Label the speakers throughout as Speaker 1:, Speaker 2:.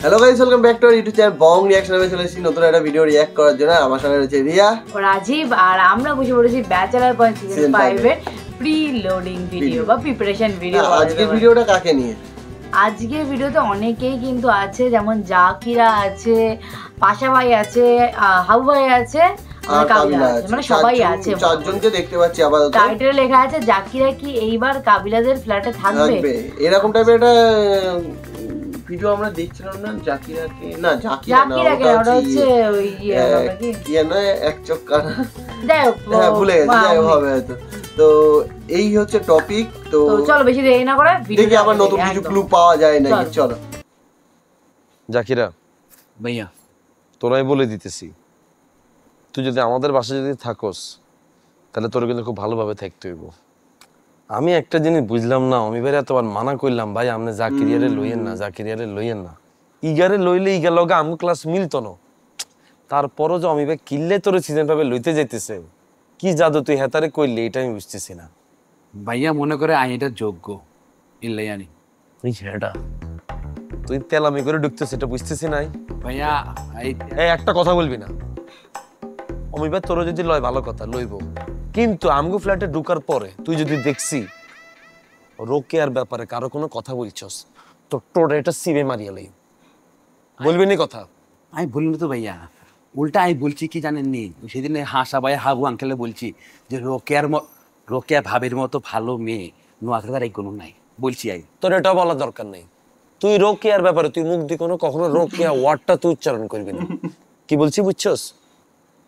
Speaker 1: Hello guys, welcome back to our YouTube channel Bong reaction. আমি চলে এসেছি নতুন একটা ভিডিও রিঅ্যাক্ট করার জন্য। আমার সঙ্গে রয়েছে রিয়া
Speaker 2: ও রাজীব, আর আমরা বসে পড়েছি ব্যাচেলার পয়েন্ট সিজন 5 এর প্রি লোডিং ভিডিও বা প্রিপারেশন ভিডিও।
Speaker 1: আজকে ভিডিওটা কাকে নিয়ে?
Speaker 2: আজকের ভিডিওতে অনেকেই কিন্তু আছে, যেমন জাকিরা আছে, পাশা ভাই আছে, হাউ ভাই আছে, আর কাবিলা আছে, মানে সবাই আছে।
Speaker 1: চারজনকে দেখতে পাচ্ছি। আবার
Speaker 2: টাইটেলে লেখা আছে জাকিরা কি এইবার কাবিলাদের ফ্ল্যাটে থাকবে,
Speaker 1: এরকম টাইপের একটা ভিডিও আমরা দেখছিলাম না। জাকিরাকে না,
Speaker 2: জাকিরাকে ওটা হচ্ছে ওই
Speaker 1: কি না, এক চোখ কানা,
Speaker 2: যাই হোক
Speaker 1: ভুলে গেছি, যাই হবে হয়তো। তো এই হচ্ছে টপিক। তো
Speaker 2: চলো বেশি দেরি না করে
Speaker 1: দেখি আবার নতুন কিছু ক্লু পাওয়া যায় নাকি। চলো
Speaker 3: জাকিরা ভাইয়া, তোরাই বলে দিতেছি, তুই যদি আমাদের বাসায় যদি থাকোস তাহলে তোর কিন্তু খুব ভালোভাবে থাকতে হইব। আমি একটা জিনিস বুঝলাম না, আমি ভাই এতবার মানা করলাম, ভাই আপনি জাকিরিয়ারে লইয়েন না, জাকিরিয়ারে লইয়েন না। ইগারে লইলে ইগা লগে আমি ক্লাস মিলতো না। তারপরও যে আমি ভাই কিনলে তোর সিজন ভাবে লইতে যাইতেছে, কি জাদু তুই হেতারে কইলে এটা আমি বুঝতেছি না।
Speaker 4: ভাইয়া মনে করে আই এটা যোগ্য ইল্লাই আনি
Speaker 3: তুই হেডা, তুই তেলামি করে ঢুকতেছিস এটা বুঝতেছি নাই।
Speaker 4: ভাইয়া
Speaker 3: এই একটা কথা বলবি না। আমি ভাই তোর যদি লয় ভালো কথা লইব, কিন্তু আমগো ফ্ল্যাটে ঢুকার পরে তুই যদি দেখছি রোকেয়ার ব্যাপারে কারো কোনো কথা বলছস তো তোর এটা সিবে মারিয়া লই, বলবি নি কথা?
Speaker 4: আমি বলিনি তো ভাইয়া, উল্টা আমি বলছি কি জানেন নি, সেদিন হাসা ভাই হাবু আঙ্কেলে বলছি যে রোকেয়া ভাবের মতো ভালো মেয়ে নোয়াখালীর এই কোনো নাই বলছি। আই
Speaker 3: তোর এটা বলার দরকার নেই। তুই রোকেয়ার ব্যাপারে তুই মুখ দিয়ে কখনো রোকেয়া ওয়ার্ডটা তুই উচ্চারণ করবি না। কি বলছি বুঝছস?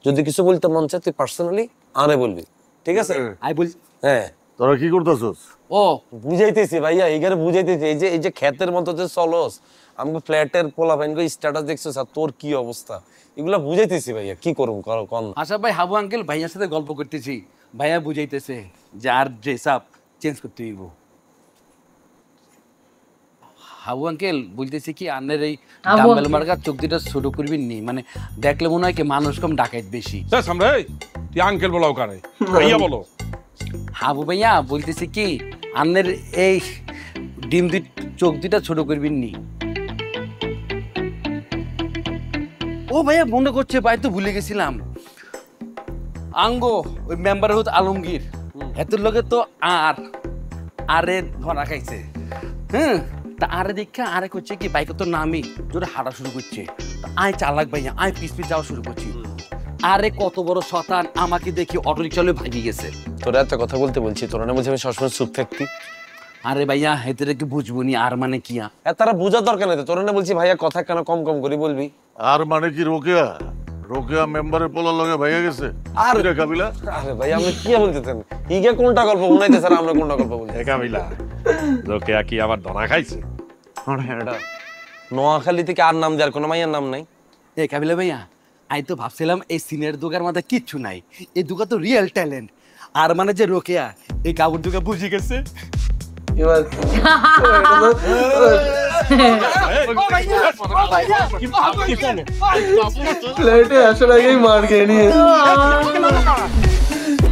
Speaker 3: যদি কিছু বলতে মন চায় তুই পার্সোনালি আরে বলবি, ঠিক আছে?
Speaker 4: আই বলছি।
Speaker 3: হ্যাঁ,
Speaker 5: তোরা কি করতেছস?
Speaker 3: ও বুঝাইতেছি ভাইয়া, এইখানে বুঝাইতেছি। এই যে ক্ষেতের মতো যে চলস, আমাকে ফ্ল্যাটের পোলা ভাইনকে স্ট্যাটাস দেখছস আর তোর কি অবস্থা, এগুলা বুঝাইতেছি ভাইয়া। কি করুম কোন?
Speaker 4: হাসা ভাই হাবু আঙ্কেল ভাইয়ার সাথে গল্প করতেছি, ভাইয়া বুঝাইতেছে যে আর ড্রেস আপ চেঞ্জ করতে হইব। হাবু আঙ্কেল বলতেছি কি আন্নের এই ডাম্বেল মার্কার চোখ দুটা ছোট করবেন নি, মানে দেখলে মনে হয় কি মানুষ কম ডাকাইত বেশি।
Speaker 5: তুই আঙ্কেল বলাও কারে, ভাইয়া বলো।
Speaker 4: হাবু ভাইয়া বলতেছি কি আন্নের এই ডিম চোখ দুটা ছোট করবেন নি। ও ভাইয়া মনে করছে, ভাই তো ভুলে গেছিলাম, আঙ্গো ওই মেম্বার হতো আলমগীর, এত লোকে তো আরে ধরা খাইছে। হ্যাঁ, তা আরে দেখা আরে করছে কি বাইকে তো নামি জোরে হাঁটা শুরু করছে। আয় চালাক ভাইয়া, আয় পিস যাওয়া শুরু করছি। আরে কত বড় শতান, আমাকে দেখি অটো রিক্সা ভাগিয়ে গেছে।
Speaker 3: তোরা একটা কথা বলতে বলছি, তোরা না বলছি আমি সবসময় চুপ থাকতি।
Speaker 4: আরে ভাইয়া হেতেরে কি বুঝবো নি আর মানে কি?
Speaker 3: তারা বোঝার দরকার নেই। তোরা না বলছি ভাইয়া কথা কেন কম করে বলবি?
Speaker 5: আর মানে কি রোকেয়া মেম্বারের পোলার লগে ভাইয়া গেছে আর রে কাবিলা।
Speaker 3: আরে ভাই আমি কি বলতেছেন? ইগে কোনটা গল্প উনাইতে স্যার, আমরা কোনটা গল্প বলছি?
Speaker 5: কাবিলা রোকেয়া কি আবার ধরা খাইছে?
Speaker 3: নোয়াখালী থেকে আর নাম দেওয়ার কোনো মাইয়ার নাম নাই।
Speaker 4: এ কাবিলা ভাইয়া, আমি তো ভাবছিলাম এই সিনের দুগার মধ্যে কিচ্ছু নাই, এই দুগা তো রিয়েল ট্যালেন্ট। আর মানে যে রোকেয়া এই কাবুর দুগা বুঝে গেছে।
Speaker 1: ফ্ল্যাটে আসার আগেই মার খেয়ে নিয়েছে,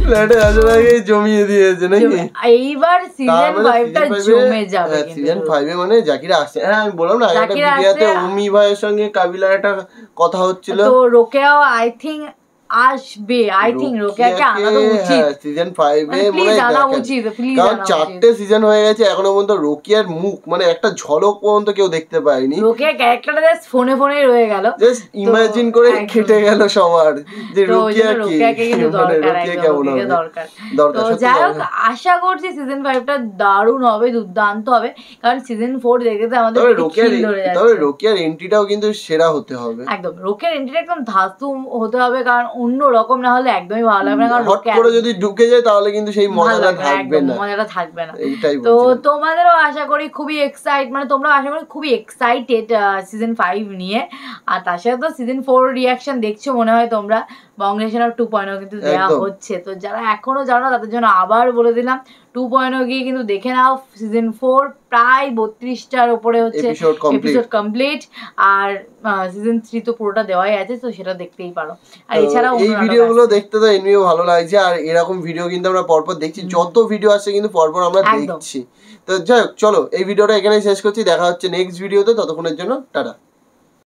Speaker 1: ফ্ল্যাটে আসার আগেই জমিয়ে দিয়েছে নাকি?
Speaker 2: এইবার সিজন 5 টা জমে যাবে।
Speaker 1: সিজন 5 এ মানে জাকিরা আসছে। হ্যাঁ আমি বললাম না, একটা ভিডিওতে উমি ভাইয়ের সঙ্গে কাবিলার একটা কথা হচ্ছিল,
Speaker 2: তো রোকেয়াও আই থিংক আসবে। আই থিংক রোকেয়াকে আনা তো উচিত
Speaker 1: সিজন 5 এ, মনে হয়
Speaker 2: জানা উচিত, প্লিজ
Speaker 1: কারণ 4টে সিজন হয়ে গেছে এখনো পর্যন্ত রোকিয়ার মুখ মানে একটা ঝলক পর্যন্ত কেউ দেখতে পায়নি।
Speaker 2: রোকিয়ার ক্যারেক্টারটা জাস্ট ফোনে রয়ে গেল,
Speaker 1: জাস্ট ইমাজিন করে কেটে গেল সবার যে রোকিয়াকে
Speaker 2: কিন্তু দরকার, কেমন হবে দরকার। তো যাই হোক, আশা করছি সিজন 5 টা দারুণ হবে, দুর্দান্ত হবে, কারণ সিজন 4 দেখতে আমাদের
Speaker 1: তবে রোকিয়ার এন্ট্রিটাও কিন্তু সেরা হতে হবে।
Speaker 2: একদম রোকিয়ার এন্ট্রিটা একদম ধাতু হতে হবে, কারণ অন্য রকম না হলে একদমই ভালো লাগবে না। কারণ
Speaker 1: হট করে যদি ঢুকে যায় তাহলে কিন্তু সেই মজাটা
Speaker 2: থাকবে না।
Speaker 1: এইটাই
Speaker 2: তো তোমাদেরও আশা করি খুবই মানে তোমরা আশা করি খুবই এক্সাইটেড সিজন 5 নিয়ে। আর তার সাথে তো সিজন 4 রিঅ্যাকশন দেখছো মনে হয় তোমরা, বং রিঅ্যাকশন 2.0 কিন্তু দেওয়া হচ্ছে। তো যারা এখনো জানো না তাদের জন্য আবার বলে দিলাম, 2.0 গিয়ে কিন্তু দেখে নাও। সিজন 4 প্রায় 32টার উপরে হচ্ছে এপিসোড কমপ্লিট, আর সিজন 3 তো পুরোটা দেওয়াই আছে, তো সেটা দেখতেই পারো। আর এছাড়াও
Speaker 1: এই ভিডিওগুলো দেখতে তো এমনিও ভালো লাগছে, আর এরকম ভিডিও কিন্তু আমরা পরপর দেখছি, যত ভিডিও আসছে কিন্তু পরপর আমরা দেখছি। তো যাই হোক, চলো এই ভিডিওটা এখানেই শেষ করছি, দেখা হচ্ছে নেক্সট ভিডিওতে, ততক্ষণের জন্য টাটা।